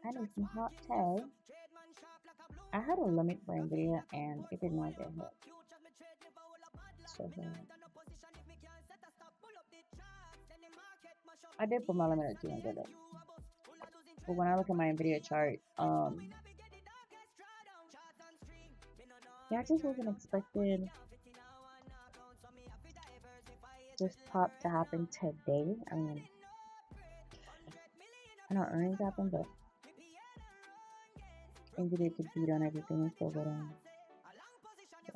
[SPEAKER 2] I need some hot tag. I had a limit for NVIDIA and it did not get hit. So I did put my limit at 200 though. But when I look at my NVIDIA chart, yeah, I just wasn't expecting this pop to happen today. I mean, I know earnings happen, but NVIDIA could beat on everything and still go down. So.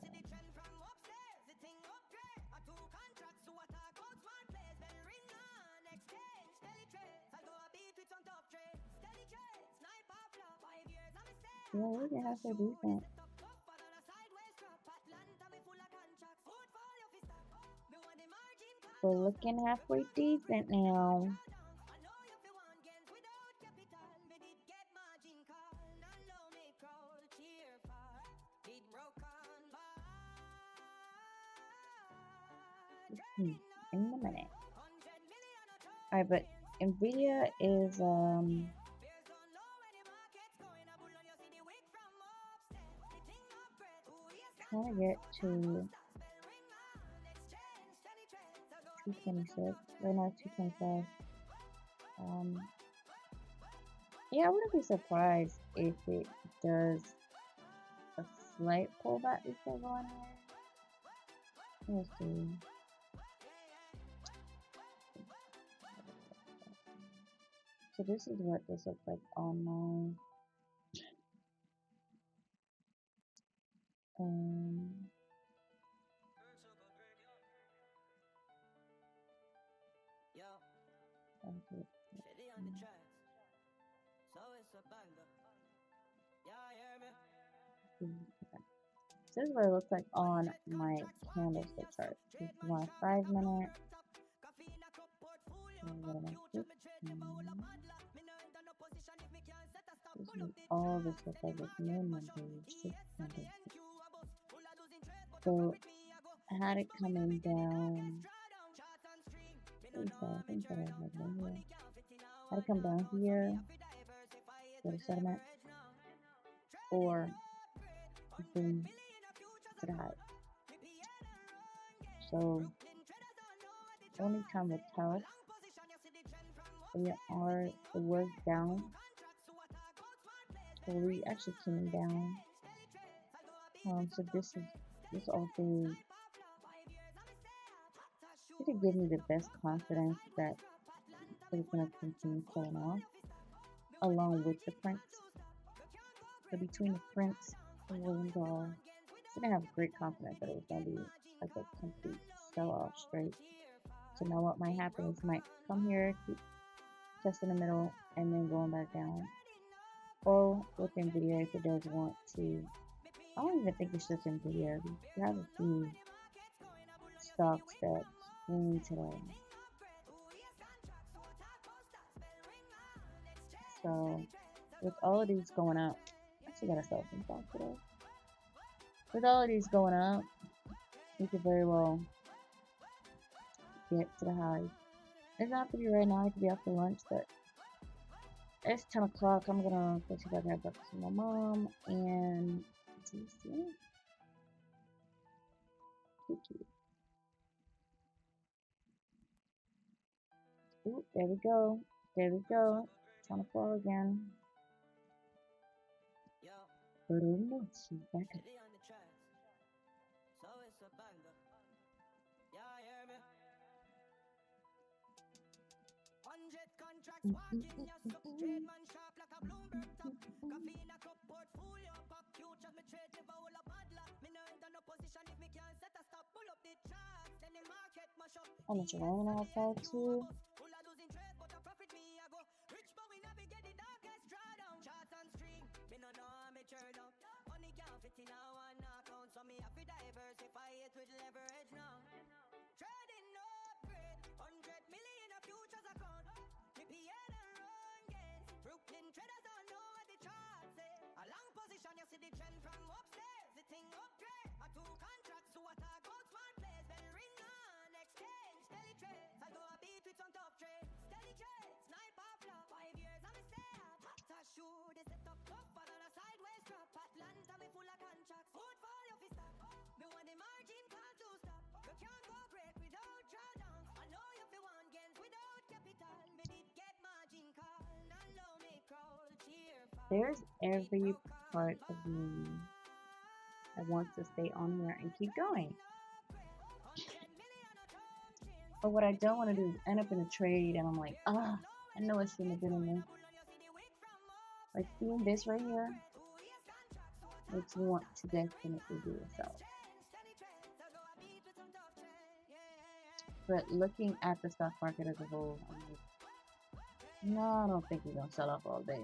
[SPEAKER 2] Yeah, we can have so decent. We're looking halfway decent now. In a minute. Alright, but NVIDIA is trying to get to 226. Right now, 225. Yeah, I wouldn't be surprised if it does a slight pullback we still going on. Let's see. So this is what this looks like on my okay. So this is what it looks like on my candlestick chart. This is my 5 minute. This is all this looks like with no numbers, just numbers. So I had it coming down. I think that I had one here. I had it come down here, go to settlement, or boom to the high. So only time will tell us. We are the word down. So we actually came down. So this also it could give me the best confidence that it's gonna continue selling off along with the prints. So between the prints and Williams, it's gonna have great confidence that it's gonna be like a complete sell off straight. So now what might happen is might come here, keep testing the middle, and then going back down. Or with NVIDIA if it does want to. I don't even think it's just NVIDIA. We have a few stocks that swing today. So with all of these going up, I actually gotta sell some stocks today. With all of these going up, we could very well get to the highs. It's not to be right now, it could be after lunch, but it's 10 o'clock. I'm gonna go see if I can have breakfast with my mom and see. Ooh, there we go. There we go. It's on the floor again. But she's back up. And it's raining outside too. There's every part of me that wants to stay on here and keep going. But what I don't want to do is end up in a trade and I'm like, I know I shouldn't have been in there. Like seeing this right here makes me want to definitely do it. So, but looking at the stock market as a whole, I'm like, no, I don't think we're gonna sell off all day.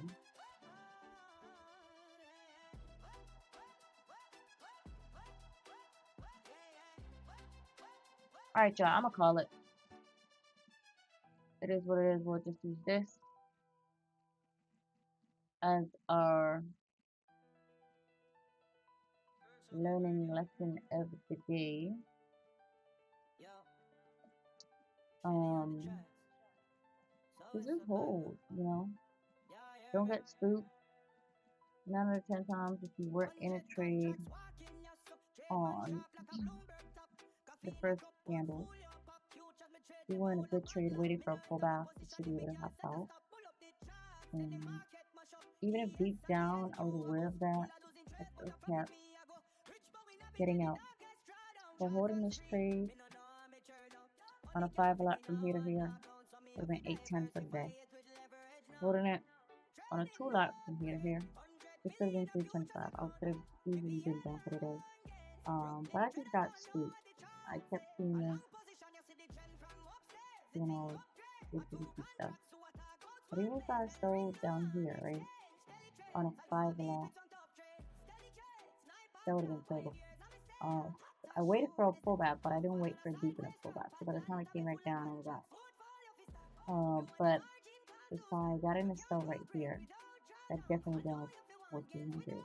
[SPEAKER 2] Alright, y'all, I'm gonna call it. It is what it is. We'll just use this as our learning lesson of the day. This is hold, you know. Don't get spooked. 9 out of 10 times if you were in a trade on the first candle, you were in a good trade waiting for a pullback, you should be able to hop out. And even if deep down I was aware of that, I still kept getting out. So holding this trade on a 5 lot from here to here would have been 810 for the day. Holding it on a 2 lot from here to here, this could have been 325. I could have easily been down for the day. But I just got scooped. I kept seeing this, you know, risky stuff. But even if I sold down here, right, on a 5 lot, that would have been terrible. I waited for a pullback, but I didn't wait for a deep enough pullback. So by the time I came back down, I was out. But if I got in a sell right here, that definitely down 1400,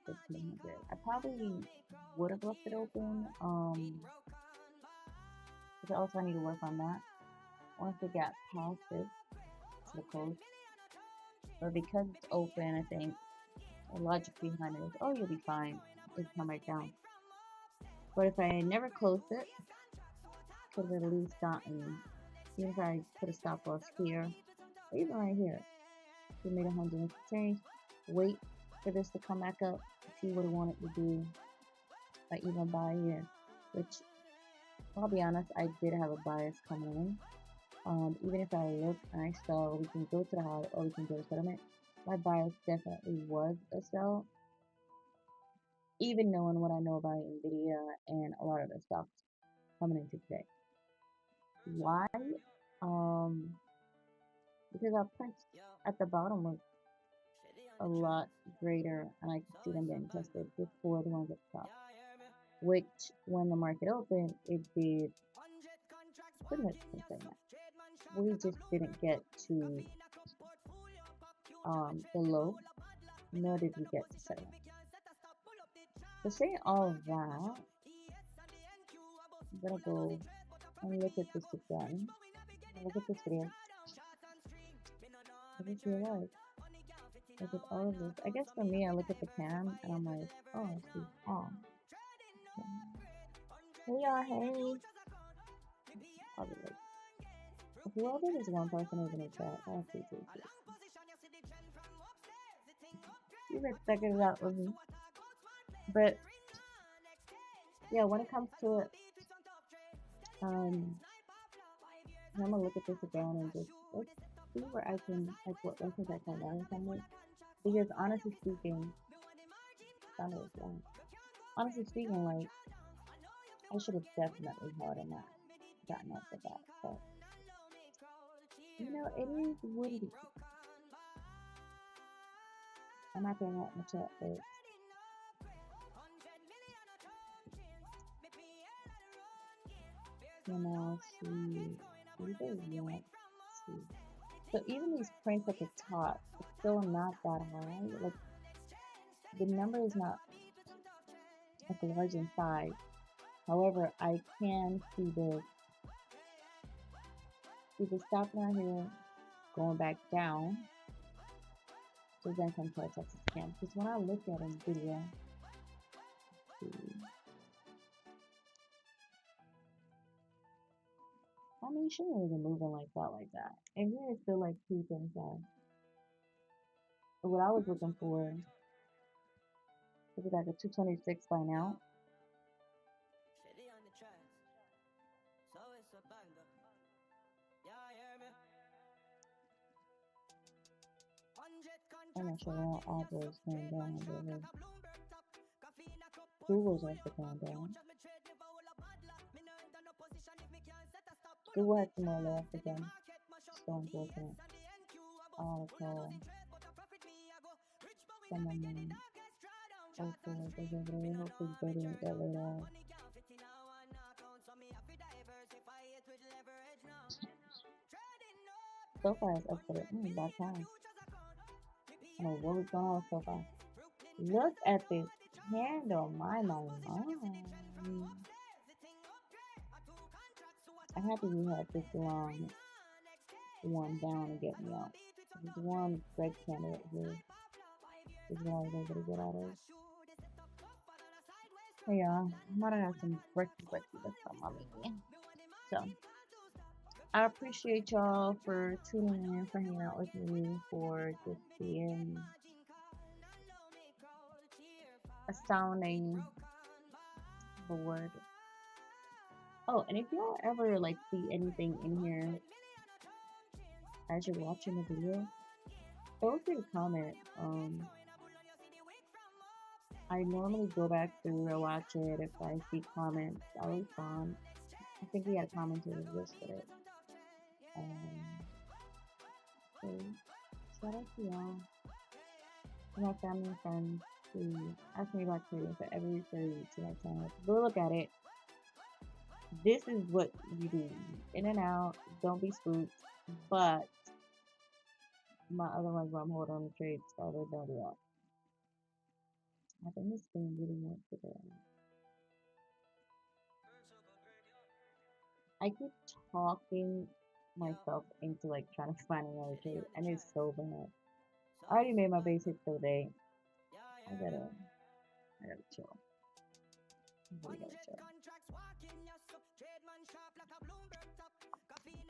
[SPEAKER 2] 1500. I probably would have left it open. But also I need to work on that. Once it got past this to the close, but because it's open, I think the logic behind it is, oh, you'll be fine. Just come right down. But if I never closed it, could have at least gotten, even if I put a stop loss here, or even right here, we made 100 change. Wait for this to come back up, see what I want it to do. I even buy here, which I'll be honest, I did have a bias coming in. Even if I look and I saw we can go to the high or we can go to settlement, my bias definitely was a sell. Even knowing what I know about Nvidia and a lot of the stocks coming into today. Why? Because our prints at the bottom was a lot greater, and I could see them getting tested before the ones at the top. Which, when the market opened, it did pretty much the same thing. We just didn't get to the low, nor did we get to settlement. So saying all of that, I'm gonna go and look at this again. Look at this video. I just realized, look at all of this. I guess for me, I look at the cam and I'm like, oh, I see. Oh. Hey y'all, hey. I'll be like, whoever this one person is in the chat, I appreciate you. You guys figured it out with me. But yeah, when it comes to it, I'm gonna look at this again and just let's see where I can, like, what lessons I can learn from it. Because honestly speaking, like, I should have definitely held in that, gotten up with that. But you know, it is what it is. I'm not gonna let my chat first. You know, see. So even these prints at the top, it's still not that high. Like, the number is not like large in size. However, I can see this. See the stop down here, going back down. So then come to our Texas cam. Because when I look at Nvidia, I mean, she ain't even moving like that. And here it's still like deep inside. But what I was looking for is like a 226 by now. I'm not sure why Apple is going down over here. Google's also going down. Google had some more left again. So unfortunate. I'll call someone hopefully they get it. Hopefully they didn't get laid off. So far it's up for it. About time. I don't know what was going on so far. Look at this candle, my. I had to have this long one down to get me out. This one red candle right here is what I was able to get out of. Hey y'all, I might have some breakfast with some mommy. So I appreciate y'all for tuning in, for hanging out with me, for just being astounding bored. Oh, and if y'all ever like see anything in here as you're watching the video, feel free to comment. I normally go back through and watch it. If I see comments, I'll respond. I think we had a commenter yesterday. So shout out to y'all and my family and friends who ask me about trading for every 30 to my channel. Go look at it. This is what you do. In and out. Don't be spooked. But my other ones where I'm holding on the trade started don't do that. I think this thing really wants to go. I keep talking myself into like trying to find another trade, and it's so bad. I already made my basic for the day. I gotta chill. I really gotta chill.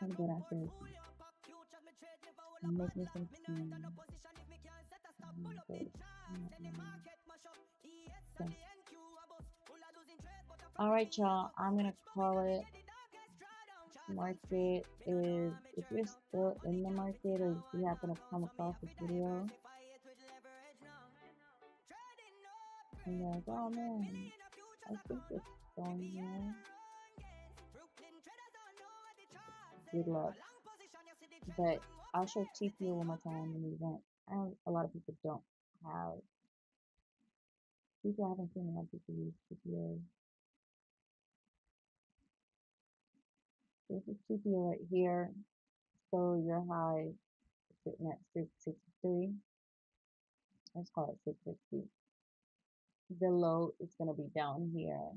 [SPEAKER 2] I'm good after this. Make me some tea. Alright, y'all. I'm gonna call it. Market is, if you're still in the market or if you happen to come across this video and you're like, oh man, I think it's going here. Good luck. But I'll show TPO one more time in the event. A lot of people don't have. People haven't seen a lot of people use TPO. This is TPO right here. So your high is sitting at 663. Let's call it 660. The low is going to be down here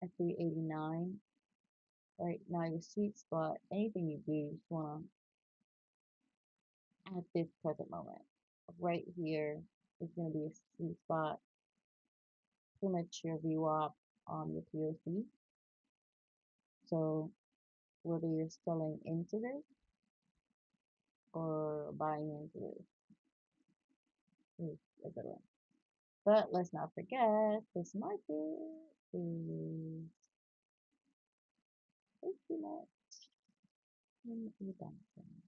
[SPEAKER 2] at 389. Right now, your sweet spot, anything you do, you just want to, at this present moment, right here is going to be a sweet spot. Pretty much your VWAP on your POC. So whether you're selling into this or buying into this is a good one. But let's not forget, this market is pretty much in a downtrend.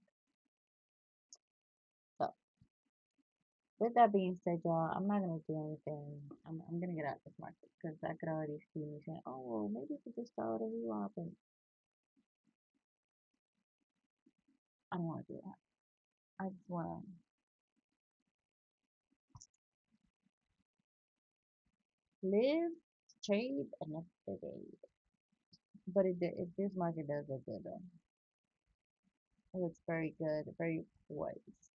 [SPEAKER 2] So with that being said, y'all, I'm not gonna do anything. I'm gonna get out this market because I could already see me saying, oh well, maybe if we just follow the VWAP, and I don't want to do that. I just want to live, trade, and that's the day. But if this market does look good though, it looks very good, very poised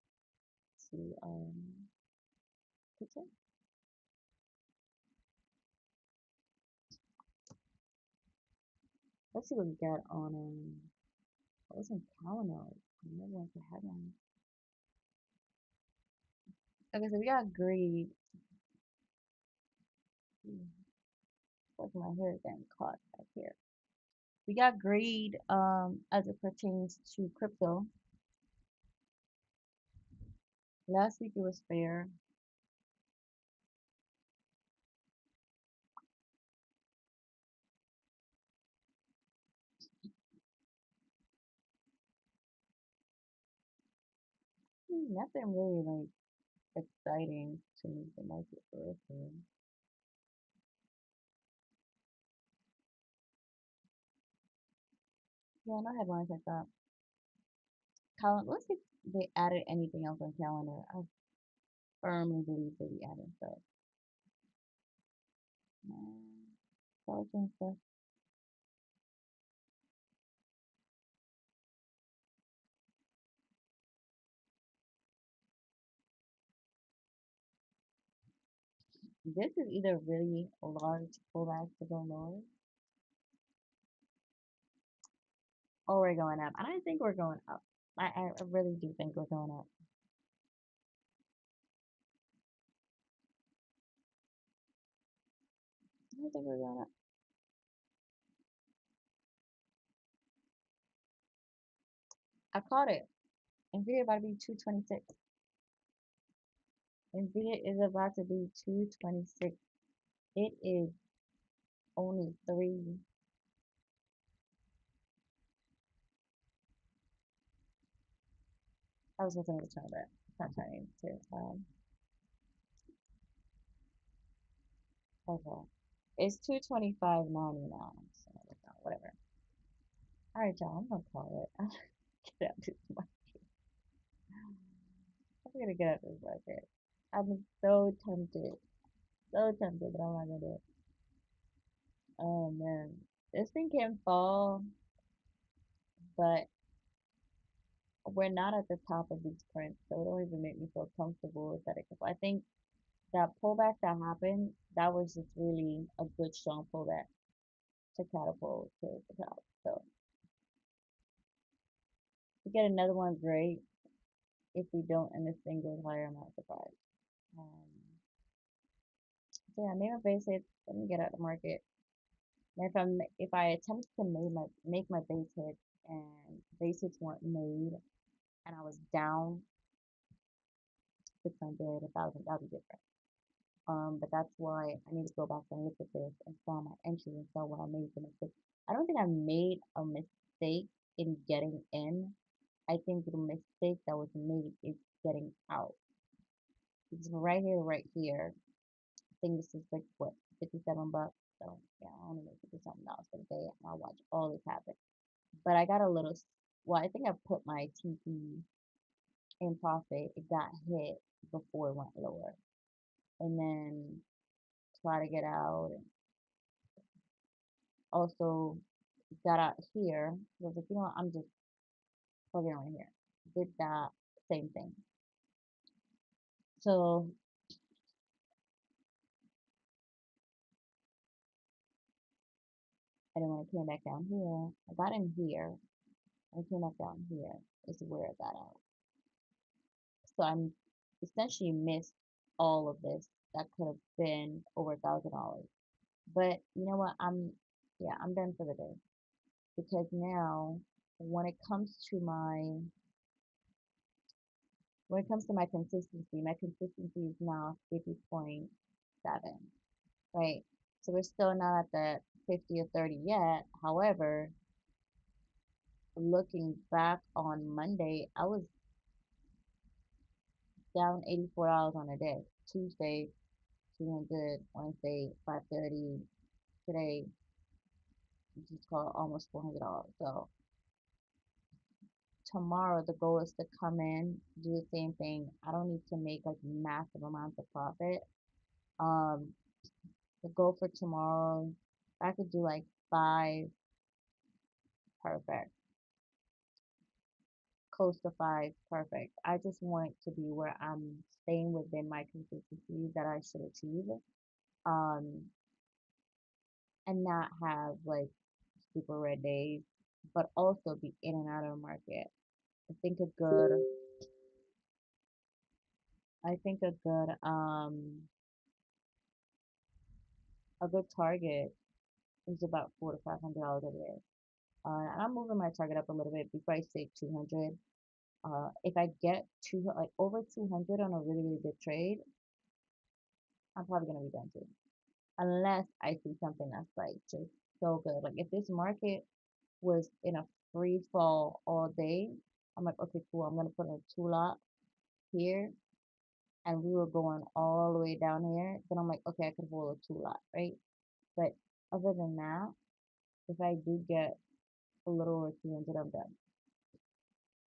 [SPEAKER 2] to picture. Let's see what we got on what was in calendar. I never went to headline. Okay, so we got greed. What's my hair getting caught back here? We got greed as it pertains to crypto. Last week it was fair. Nothing really like exciting to move the market for us. Yeah, no headlines like that. Let's see if they added anything else on calendar. I firmly believe that we added stuff. Stuff. This is either really large pullback to go lower, or we're going up. And I think we're going up. I really do think we're going up. I think we're going up. I caught it. Nvidia about to be 226. Nvidia is about to be 226. It is Only three. I was looking at the chart, but it's not turning to. Okay. It's 225.99. So whatever. All right, y'all. I'm gonna call it. Get out this market. I'm gonna get out this market. I'm so tempted, but I'm not gonna do it. Oh man, this thing can fall, but we're not at the top of these prints, so it don't even make me feel comfortable with that. I think that pullback that happened, that was just really a good strong pullback to catapult to the top. So if we get another one, great. If we don't and this thing goes higher, I'm not surprised. So yeah, name a base hit. Let me get out of the market. And if I attempt to make my base hit and base hits weren't made and I was down 600, 1,000, that'd be different. But that's why I need to go back and look at this and saw my entry and saw what I made the mistake. I don't think I made a mistake in getting in. I think the mistake that was made is getting out. It's right here, right here. I think this is like what, 57 bucks. So yeah, I only made $57 for the day, and I'll watch all this happen. But I got a little. Well, I think I put my TP in profit. It got hit before it went lower, and then try to get out, and also got out here. I was like, you know what, I'm just plugging right here. Did that same thing. So and then when I came back down here, I got in here. I came back down here. Is where I got out. So I'm essentially missed all of this. That could have been over $1,000. But you know what? I'm done for the day because now when it comes to my consistency is now 50.7, right? So we're still not at the 50 or 30 yet. However, looking back on Monday, I was down $84 on a day. Tuesday, 200, Wednesday, 530, today, just call almost $400. So tomorrow the goal is to come in, do the same thing. I don't need to make like massive amounts of profit. Um, the goal for tomorrow, if I could do like 5, perfect. Close to 5, perfect. I just want to be where I'm staying within my consistency that I should achieve. Um, and not have like super red days, but also be in and out of the market. I think a good I think a good target is about $400 to $500 a day. And I'm moving my target up a little bit before I say 200. If I get like over 200 on a really really good trade, I'm probably gonna be done too. Unless I see something that's like just so good. Like if this market was in a free fall all day, I'm like, okay, cool. I'm gonna put a 2 lot here, and we were going all the way down here. Then I'm like, okay, I could hold a 2 lot, right? But other than that, if I do get a little over 200, I'm done.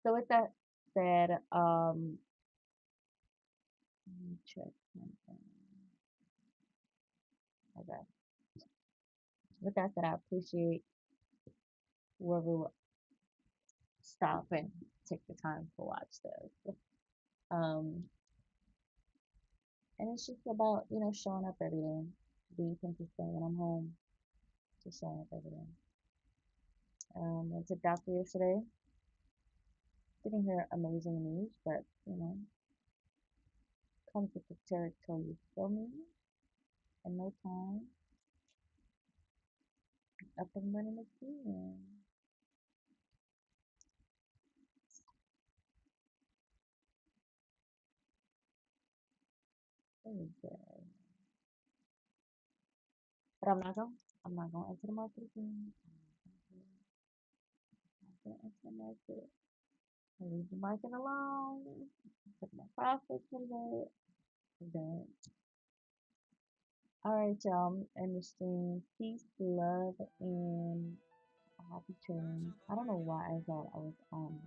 [SPEAKER 2] So with that said, let me check something. Okay. With that said, I appreciate whoever will stop and take the time to watch this. Um, and it's just about, showing up every day, being consistent when I'm home, just showing up every day. Went to the doctor yesterday. Didn't hear amazing news, but, comes with the territory, you feel me? In no time, up and running again. Very good. Ramnato? I'm not going to enter the market again. I'm going to enter the market. I leave the market alone. Took my profits from it. I'm done. Alright, y'all. Understand. Peace, love, and happy trading. I don't know why I thought I was on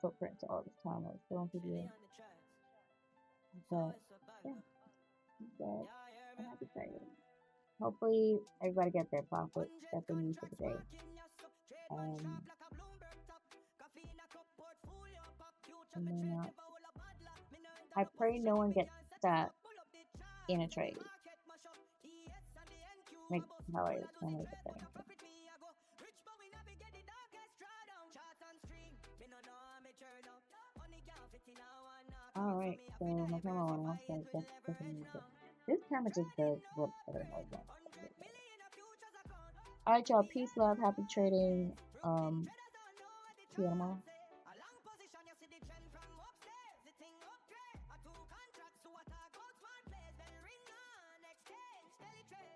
[SPEAKER 2] footprints all this time. I was still on video. But yeah, peace, and happy trading. Hopefully everybody get their profits that they need for the day. And then I pray no one gets stuck in a trade. Make how I explain it better. Alright, so my camera went off, so that's music. This camera just does whatever I want. Alright, y'all. Peace, love, happy trading. See you tomorrow.